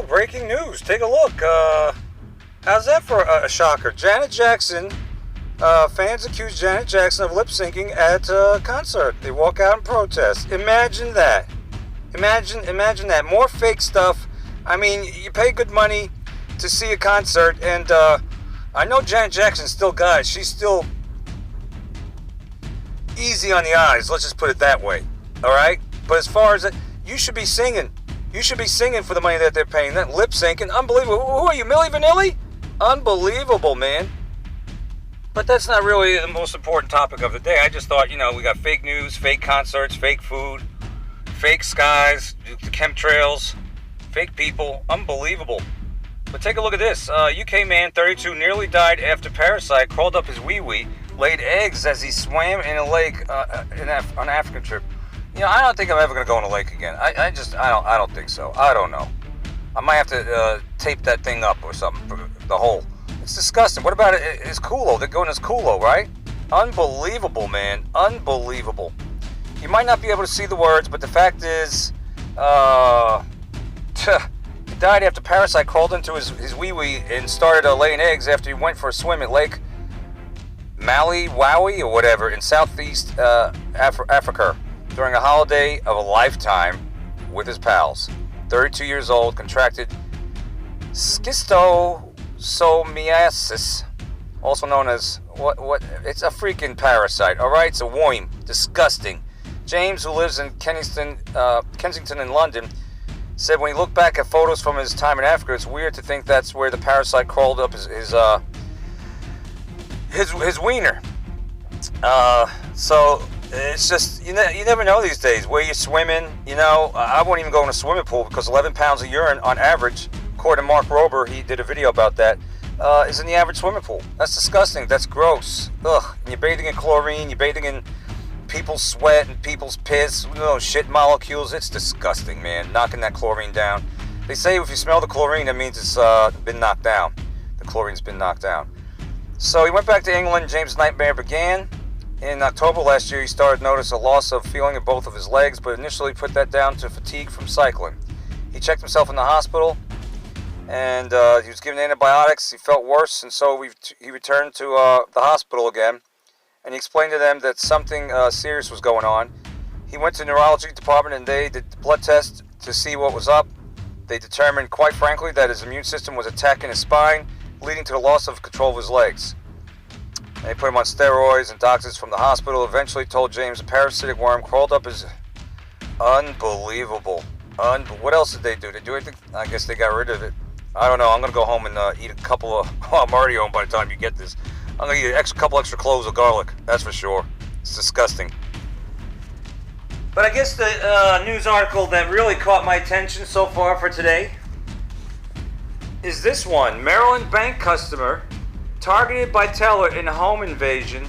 title, breaking news. Take a look. How's that for a shocker? Janet Jackson, fans accuse Janet Jackson of lip-syncing at a concert. They walk out and protest. Imagine that. Imagine that. More fake stuff. I mean, you pay good money to see a concert, and I know Janet Jackson's still got it. She's still easy on the eyes. Let's just put it that way. All right? But as far as it, you should be singing. You should be singing for the money that they're paying. That lip-syncing, unbelievable. Who are you, Milli Vanilli? Unbelievable, man. But that's not really the most important topic of the day. I just thought, we got fake news, fake concerts, fake food, fake skies, the chemtrails, fake people. Unbelievable. But take a look at this. UK man, 32, nearly died after Parasite crawled up his wee-wee, laid eggs as he swam in a lake on an African trip. I don't think I'm ever going to go in a lake again. I don't think so. I don't know. I might have to tape that thing up or something, the hole. It's disgusting. What about his culo? They're going his culo, right? Unbelievable, man. Unbelievable. You might not be able to see the words, but the fact is, he died after Parasite crawled into his wee-wee and started laying eggs after he went for a swim at Lake Malawi or whatever in southeast Africa during a holiday of a lifetime with his pals. 32 years old, contracted schistosomiasis, also known as what? It's a freaking parasite. All right, it's a worm. Disgusting. James, who lives in Kensington in London, said when he looked back at photos from his time in Africa, it's weird to think that's where the parasite crawled up his wiener. So it's just you never know these days where you're swimming. I won't even go in a swimming pool because 11 pounds of urine on average, according to Mark Rober, he did a video about that, is in the average swimming pool. That's disgusting. That's gross. Ugh. And you're bathing in chlorine. You're bathing in people's sweat and people's piss, shit molecules. It's disgusting, man. Knocking that chlorine down. They say if you smell the chlorine, that means it's been knocked down. The chlorine's been knocked down. So he went back to England. James' nightmare began. In October last year, he started to notice a loss of feeling in both of his legs, but initially put that down to fatigue from cycling. He checked himself in the hospital, and he was given antibiotics. He felt worse, and so he returned to the hospital again, and he explained to them that something serious was going on. He went to the neurology department, and they did blood tests to see what was up. They determined, quite frankly, that his immune system was attacking his spine, leading to the loss of control of his legs. They put him on steroids, and doctors from the hospital eventually told James a parasitic worm crawled up his... Unbelievable. What else did they do? They do anything? I guess they got rid of it. I don't know. I'm going to go home and eat a couple of... Oh, I'm already home by the time you get this. I'm going to eat a couple extra cloves of garlic. That's for sure. It's disgusting. But I guess the news article that really caught my attention so far for today is this one. Maryland bank customer targeted by teller in home invasion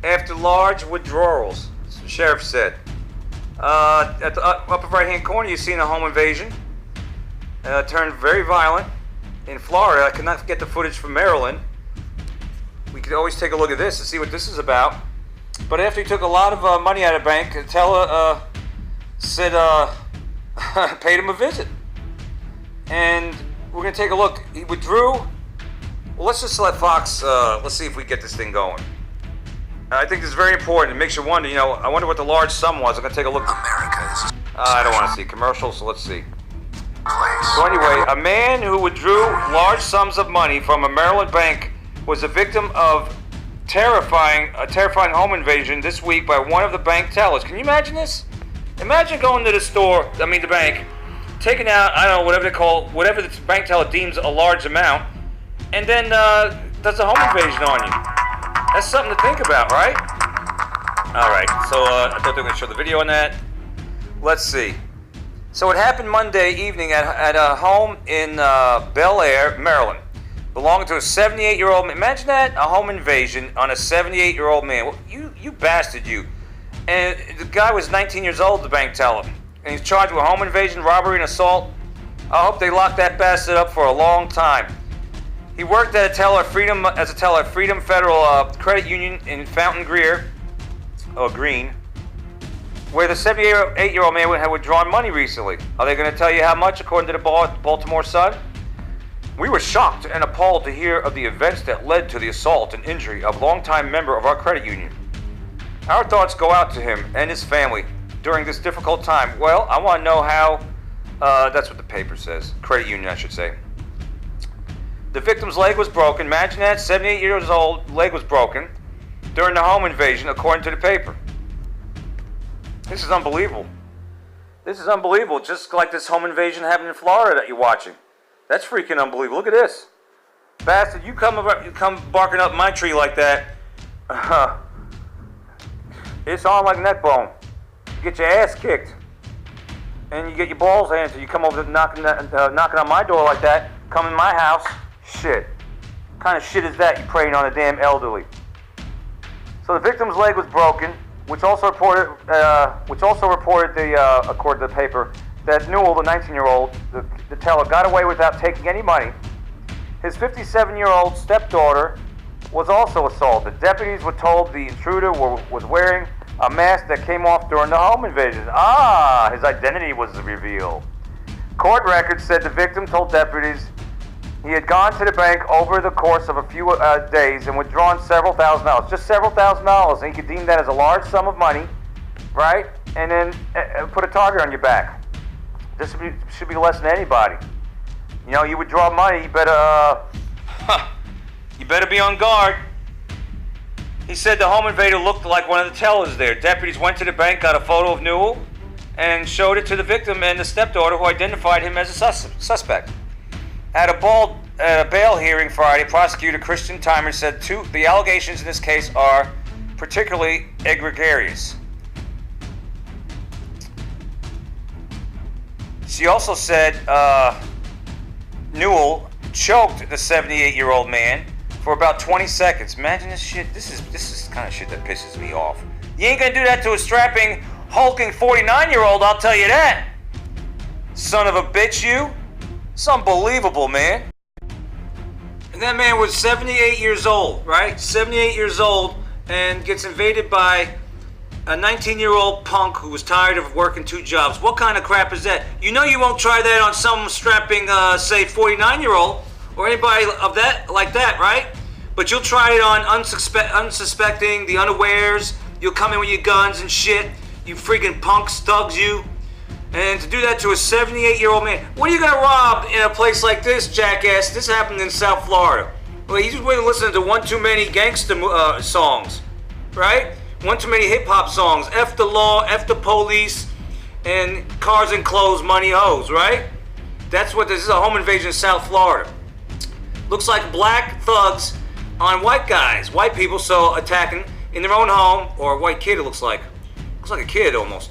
after large withdrawals, the sheriff said. At the upper right-hand corner, you've seen a home invasion. Turned very violent in Florida. I could not get the footage from Maryland. We could always take a look at this and see what this is about. But after he took a lot of money out of the bank, the teller said paid him a visit. And we're going to take a look. He withdrew. Well, let's just let Fox, let's see if we get this thing going. I think this is very important. It makes you wonder, I wonder what the large sum was. I'm going to take a look. I don't want to see commercials, so let's see. So anyway, a man who withdrew large sums of money from a Maryland bank was a victim of a terrifying home invasion this week by one of the bank tellers. Can you imagine this? Imagine going to the bank, taking out, whatever the bank teller deems a large amount, and then does a home invasion on you. That's something to think about, right? All right, so I thought they were going to show the video on that. Let's see. So it happened Monday evening at a home in Bel Air, Maryland, belonging to a 78-year-old man. Imagine that, a home invasion on a 78-year-old man. Well, you bastard, you. And the guy was 19 years old, the bank teller. And he's charged with home invasion, robbery, and assault. I hope they lock that bastard up for a long time. He worked as a teller at Freedom Federal Credit Union in Fountain Green. where the 78-year-old man had withdrawn money recently. Are they going to tell you how much, according to the Baltimore Sun? We were shocked and appalled to hear of the events that led to the assault and injury of a longtime member of our credit union. Our thoughts go out to him and his family during this difficult time. Well, I want to know how, that's what the paper says. Credit union, I should say. The victim's leg was broken. Imagine that, 78 years old, leg was broken during the home invasion, according to the paper. This is unbelievable. This is unbelievable, just like this home invasion happened in Florida that you're watching. That's freaking unbelievable. Look at this. Bastard, you come barking up my tree like that. It's on like neck bone. You get your ass kicked. And you get your balls handed. You come over knocking on my door like that. Come in my house. Shit. What kind of shit is that? You preying on a damn elderly. So the victim's leg was broken, which also reported, according to the paper, that Newell, the 19-year-old, the teller, got away without taking any money. His 57-year-old stepdaughter was also assaulted. Deputies were told the intruder was wearing a mask that came off during the home invasion. His identity was revealed. Court records said the victim told deputies he had gone to the bank over the course of a few days and withdrawn several $1,000s. Just several $1,000s, and he could deem that as a large sum of money, right? And then put a target on your back. This should be less than anybody. You know, you withdraw money, you better be on guard. He said the home invader looked like one of the tellers there. Deputies went to the bank, got a photo of Newell, and showed it to the victim and the stepdaughter, who identified him as a suspect. At a bail hearing Friday, prosecutor Christian Timer said the allegations in this case are particularly egregious. She also said Newell choked the 78-year-old man for about 20 seconds. Imagine this shit. This is the kind of shit that pisses me off. You ain't gonna do that to a strapping, hulking 49-year-old, I'll tell you that. Son of a bitch, you. It's unbelievable, man. And that man was 78 years old, right? 78 years old, and gets invaded by a 19-year-old punk who was tired of working two jobs. What kind of crap is that? You know you won't try that on some strapping, say, 49-year-old or anybody of that like that, right? But you'll try it on unsuspecting, the unawares. You'll come in with your guns and shit. You freaking punks, thugs, you. And to do that to a 78-year-old man. What are you going to rob in a place like this, jackass? This happened in South Florida. Well, you just went listening to one too many gangster songs, right? One too many hip-hop songs. F the law, F the police, and cars and clothes, money, hoes, right? That's what this is, a home invasion in South Florida. Looks like black thugs on white guys. White people, so attacking in their own home, or a white kid it looks like. Looks like a kid almost.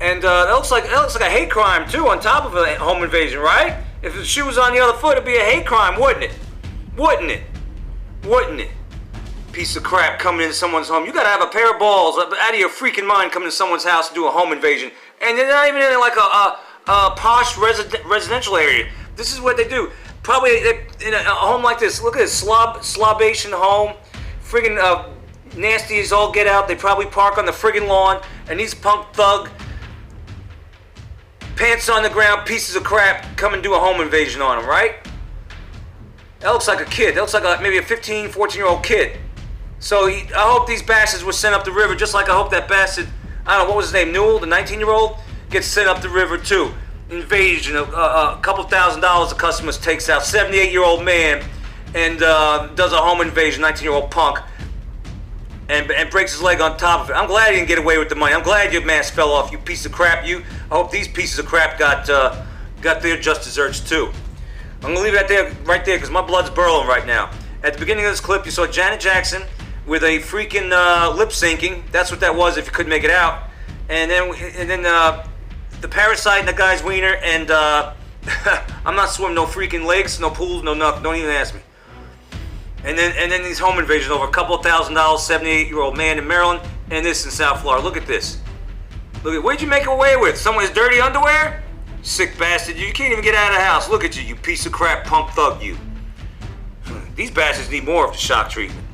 And that looks like a hate crime too, on top of a home invasion, right? If the shoe was on the other foot, it'd be a hate crime, wouldn't it? Wouldn't it? Wouldn't it? Piece of crap coming into someone's home. You gotta have a pair of balls out of your freaking mind coming to someone's house to do a home invasion. And they're not even in like a posh residential area. This is what they do. Probably in a home like this. Look at this slobation home. Friggin' nasty as all get out. They probably park on the friggin' lawn. And these punk thug, pants on the ground, pieces of crap, come and do a home invasion on them, right? That looks like a kid. That looks like maybe a 15, 14-year-old kid. So I hope these bastards were sent up the river, just like I hope that bastard, I don't know, what was his name, Newell, the 19-year-old, gets sent up the river too. Invasion, a couple $1,000 the customers takes out, 78-year-old man, and does a home invasion, 19-year-old punk, and breaks his leg on top of it. I'm glad he didn't get away with the money. I'm glad your mask fell off, you piece of crap, you. I hope these pieces of crap got their just desserts too. I'm gonna leave it right there, because my blood's boiling right now. At the beginning of this clip, you saw Janet Jackson with a freaking lip syncing. That's what that was, if you couldn't make it out. And then the Parasite and the guy's wiener, and I'm not swimming no freaking lakes, no pools, no nothing. Don't even ask me. And then these home invasions over a couple of $1,000, 78-year-old man in Maryland, and this in South Florida. Look at this. Look at, what'd you make away with? Someone's dirty underwear? Sick bastard. You can't even get out of the house. Look at you, you piece of crap punk thug, you. These bastards need more of the shock treatment.